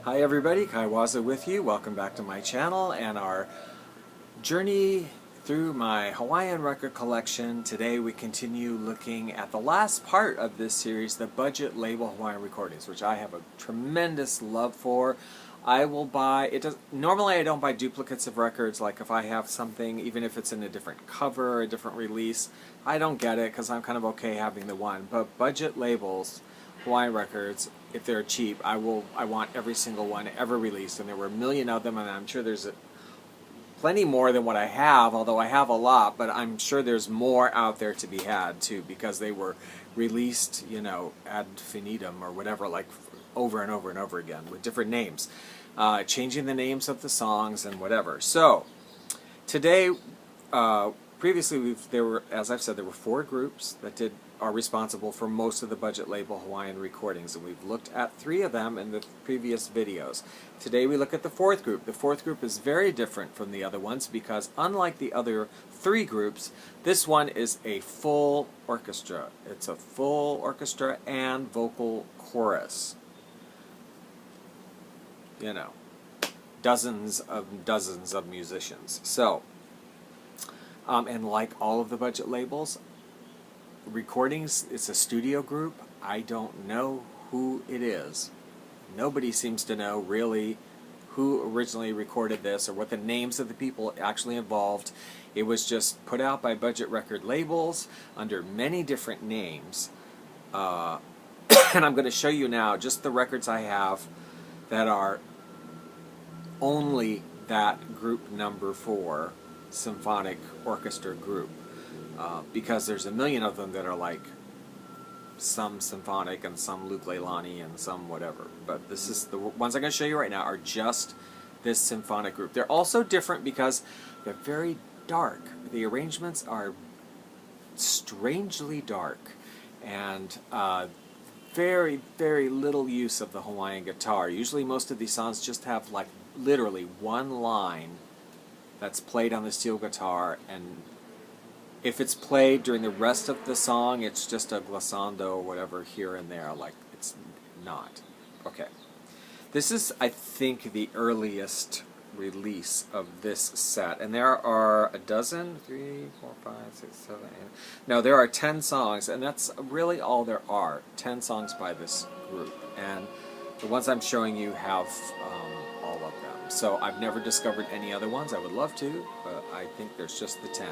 Hi everybody, Kaiwaza with you. Welcome back to my channel and our journey through my Hawaiian record collection. Today we continue looking at the last part of this series, the budget label Hawaiian recordings, which I have a tremendous love for. I will buy, normally I don't buy duplicates of records, like if I have something, even if it's in a different cover or a different release, I don't get it because I'm kind of okay having the one. But budget labels, Hawaiian records, if they're cheap, I want every single one ever released, and there were a million of them, and I'm sure there's plenty more than what I have, although I have a lot, but I'm sure there's more out there to be had too, because they were released, you know, ad infinitum or whatever, like over and over and over again with different names, changing the names of the songs and whatever. So today, previously there were, as I've said, there were 4 groups that are responsible for most of the budget label Hawaiian recordings, and we've looked at 3 of them in the previous videos. Today we look at the 4th group. The 4th group is very different from the other ones because unlike the other 3 groups, this one is a full orchestra. It's a full orchestra and vocal chorus. You know, dozens of musicians. So, and like all of the budget labels, recordings, it's a studio group. I don't know who it is. Nobody seems to know really who originally recorded this or what the names of the people actually involved. It was just put out by budget record labels under many different names. And I'm going to show you now just the records I have that are only that group number 4 symphonic orchestra group. Because there's a million of them that are like some symphonic and some Luke-Leilani and some whatever. But this is the ones I'm going to show you right now are just this symphonic group. They're also different because they're very dark. The arrangements are strangely dark and very, very little use of the Hawaiian guitar. Usually most of these songs just have like literally one line that's played on the steel guitar, and if it's played during the rest of the song, it's just a glissando or whatever here and there, like it's not. Okay. This is, I think, the earliest release of this set, and there are a dozen, 3, 4, 5, 6, 7, 8. No, there are 10 songs, and that's really all there are. 10 songs by this group, and the ones I'm showing you have all of them. So I've never discovered any other ones. I would love to, but I think there's just the 10.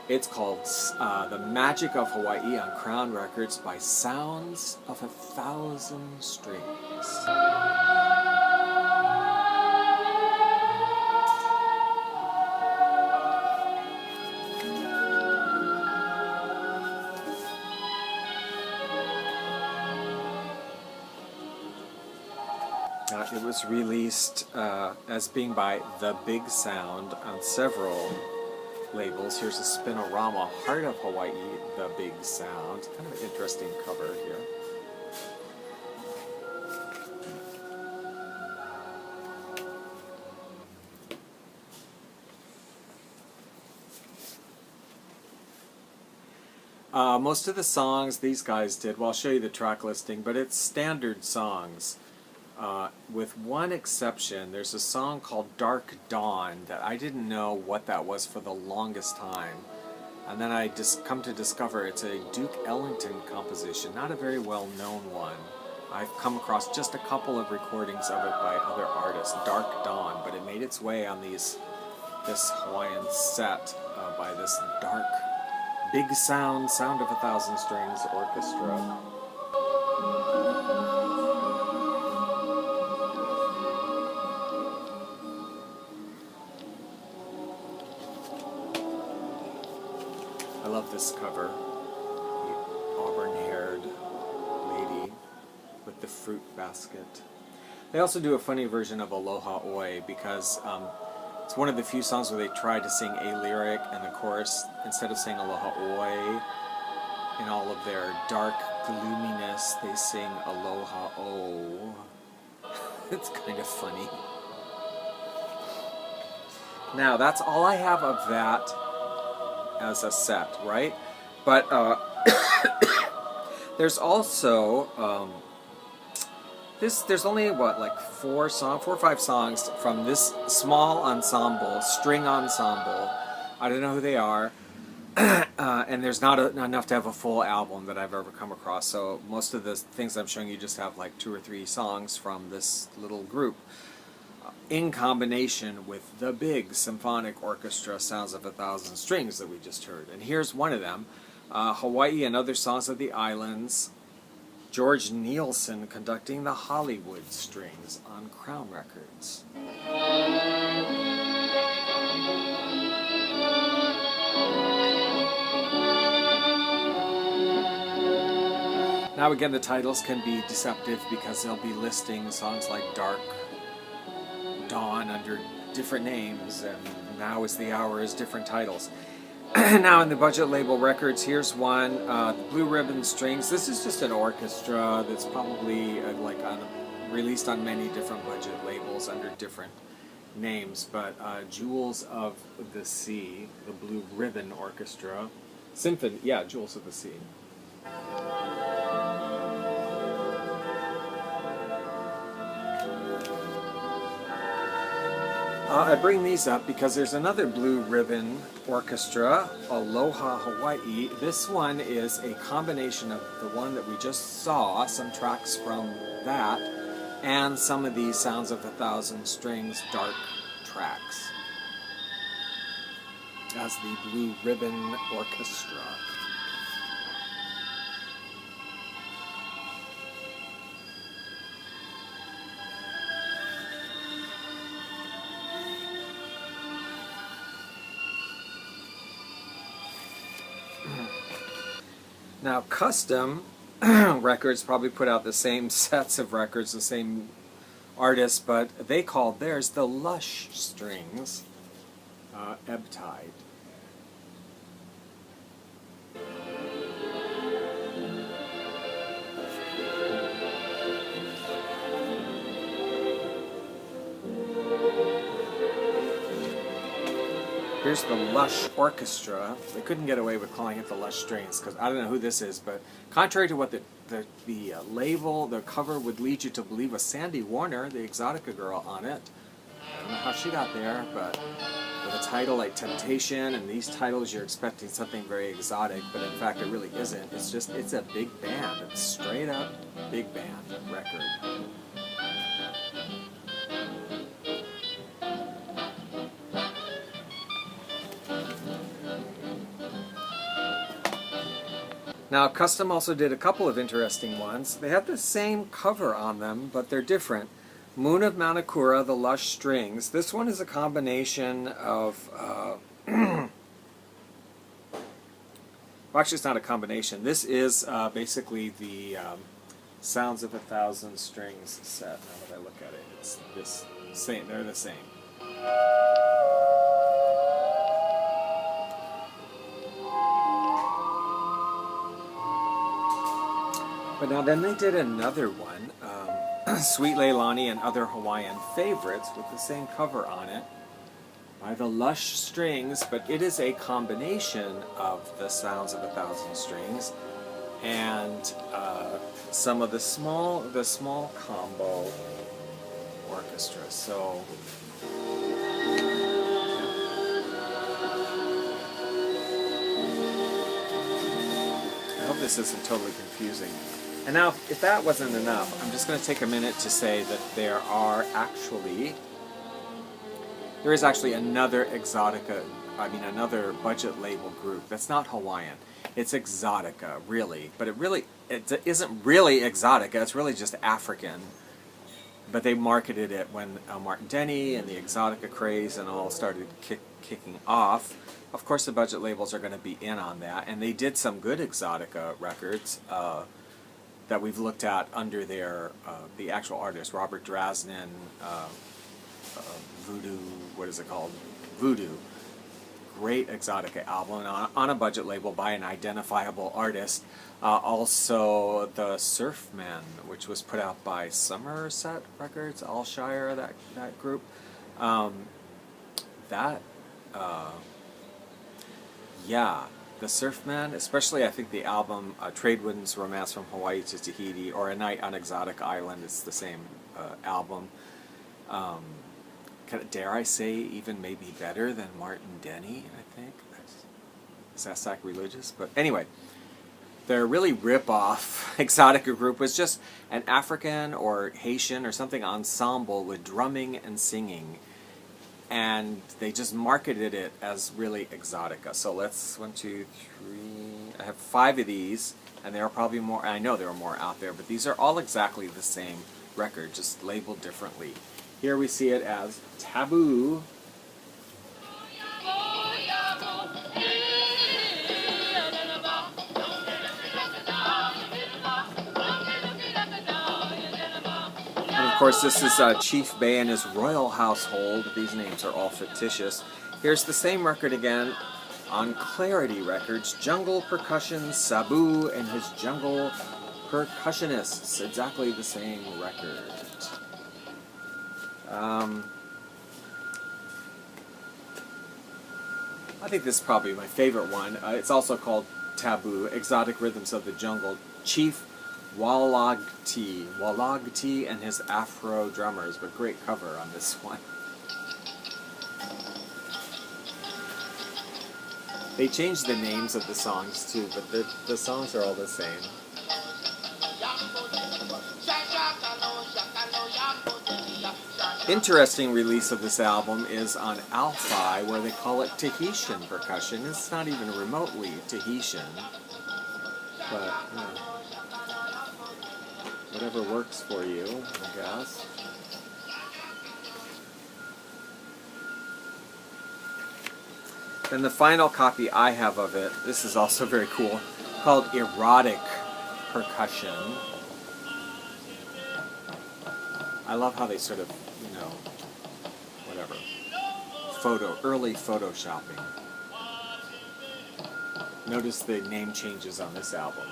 It's called The Magic of Hawaii on Crown Records by Sounds of 1,000 Strings. It was released as being by The Big Sound on several labels. Here's a Spinorama, Heart of Hawaii, The Big Sound. Kind of an interesting cover here. Most of the songs these guys did, well, I'll show you the track listing, but it's standard songs. With one exception, there's a song called Dark Dawn that I didn't know what that was for the longest time. And then I just come to discover it's a Duke Ellington composition, not a very well-known one. I've come across just a couple of recordings of it by other artists, Dark Dawn, but it made its way on this Hawaiian set by this dark, big sound of 1,000 Strings orchestra. I love this cover, the auburn-haired lady with the fruit basket. They also do a funny version of Aloha Oi because it's one of the few songs where they try to sing a lyric and the chorus, instead of saying Aloha Oi, in all of their dark gloominess, they sing Aloha O. It's kind of funny. Now, that's all I have of that as a set, right? But there's also there's only what, like four or five songs from this small ensemble, string ensemble. I don't know who they are, and there's not enough to have a full album that I've ever come across. So most of the things I'm showing you just have like 2 or 3 songs from this little group, in combination with the big symphonic orchestra Sounds of a Thousand Strings that we just heard. And here's one of them, Hawaii and Other Songs of the Islands. George Nielson conducting the Hollywood Strings on Crown Records. Now again, the titles can be deceptive because they'll be listing songs like Dark Dawn under different names, and Now Is the Hour is different titles. Now in the budget label records, here's one, the Blue Ribbon Strings. This is just an orchestra that's probably released on many different budget labels under different names, but Jewels of the Sea, the Blue Ribbon Orchestra. Symphony, yeah, Jewels of the Sea. I bring these up because there's another Blue Ribbon Orchestra, Aloha Hawaii. This one is a combination of the one that we just saw, some tracks from that, and some of these Sounds of a Thousand Strings Dark tracks, as the Blue Ribbon Orchestra. Now, Custom Records probably put out the same sets of records, the same artists, but they called theirs the Lush Strings, Ebb Tide. Here's the Lush Orchestra. They couldn't get away with calling it the Lush Strings because I don't know who this is, but contrary to what the label, the cover would lead you to believe, was Sandy Warner, the Exotica girl, on it. I don't know how she got there, but with a title like Temptation and these titles, you're expecting something very exotic, but in fact it really isn't. It's just, it's a big band. It's straight up big band record. Now, Custom also did a couple of interesting ones. They have the same cover on them, but they're different. Moon of Manakura, the Lush Strings. This one is a combination of... well, actually, it's not a combination. This is basically the Sounds of a Thousand Strings set. Now that I look at it, it's this same. They're the same. But now then they did another one, Sweet Leilani and Other Hawaiian Favorites, with the same cover on it, by the Lush Strings, but it is a combination of the Sounds of a Thousand Strings and some of the small combo orchestra. So I hope this isn't totally confusing. And now, if that wasn't enough, I'm just going to take a minute to say that there is actually another Exotica, another budget label group that's not Hawaiian. It's Exotica, really, but it isn't really Exotica, it's really just African. But they marketed it when Martin Denny and the Exotica craze and all started kicking off. Of course, the budget labels are going to be in on that, and they did some good Exotica records that we've looked at under their the actual artists, Robert Drasnin, Voodoo, what is it called? Voodoo. Great Exotica album on a budget label by an identifiable artist. Also, the Surfmen, which was put out by Somerset Records, Alshire, that group. Yeah, the Surfmen, especially I think the album Trade Wind's Romance from Hawaii to Tahiti, or A Night on Exotic Island, it's the same album. Dare I say, even maybe better than Martin Denny, I think. Is that sacrilegious? But anyway, their really rip-off Exotica group was just an African or Haitian or something ensemble with drumming and singing. And they just marketed it as really Exotica. So let's, 1, 2, 3, I have 5 of these, and there are probably more, I know there are more out there, but these are all exactly the same record, just labeled differently. Here we see it as Taboo. And of course this is Chief Bay and his royal household. These names are all fictitious. Here's the same record again on Clarity Records. Jungle Percussion, Sabu and his Jungle Percussionists. Exactly the same record. I think this is probably my favorite one. It's also called Taboo, Exotic Rhythms of the Jungle. Chief Walatghi and his Afro-Drummers, but great cover on this one. They changed the names of the songs too, but the songs are all the same. Interesting release of this album is on Alphi, where they call it Tahitian percussion. It's not even remotely Tahitian, but you know, whatever works for you, I guess. Then the final copy I have of it, this is also very cool, called Erotic Percussion. I love how they sort of, you know, whatever, early photoshopping. Notice the name changes on this album.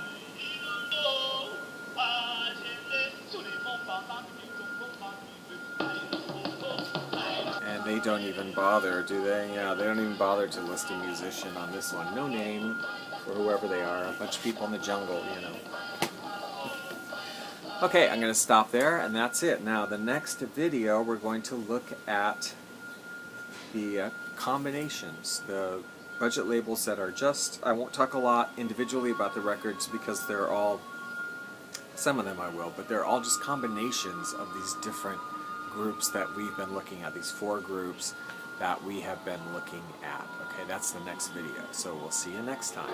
And they don't even bother, do they? Yeah, they don't even bother to list a musician on this one. No name for whoever they are. A bunch of people in the jungle, you know. Okay, I'm going to stop there, and that's it. Now, the next video, we're going to look at the combinations, the budget labels that are just, I won't talk a lot individually about the records because they're all, some of them I will, but they're all just combinations of these different groups that we've been looking at, these 4 groups that we have been looking at. Okay, that's the next video, so we'll see you next time.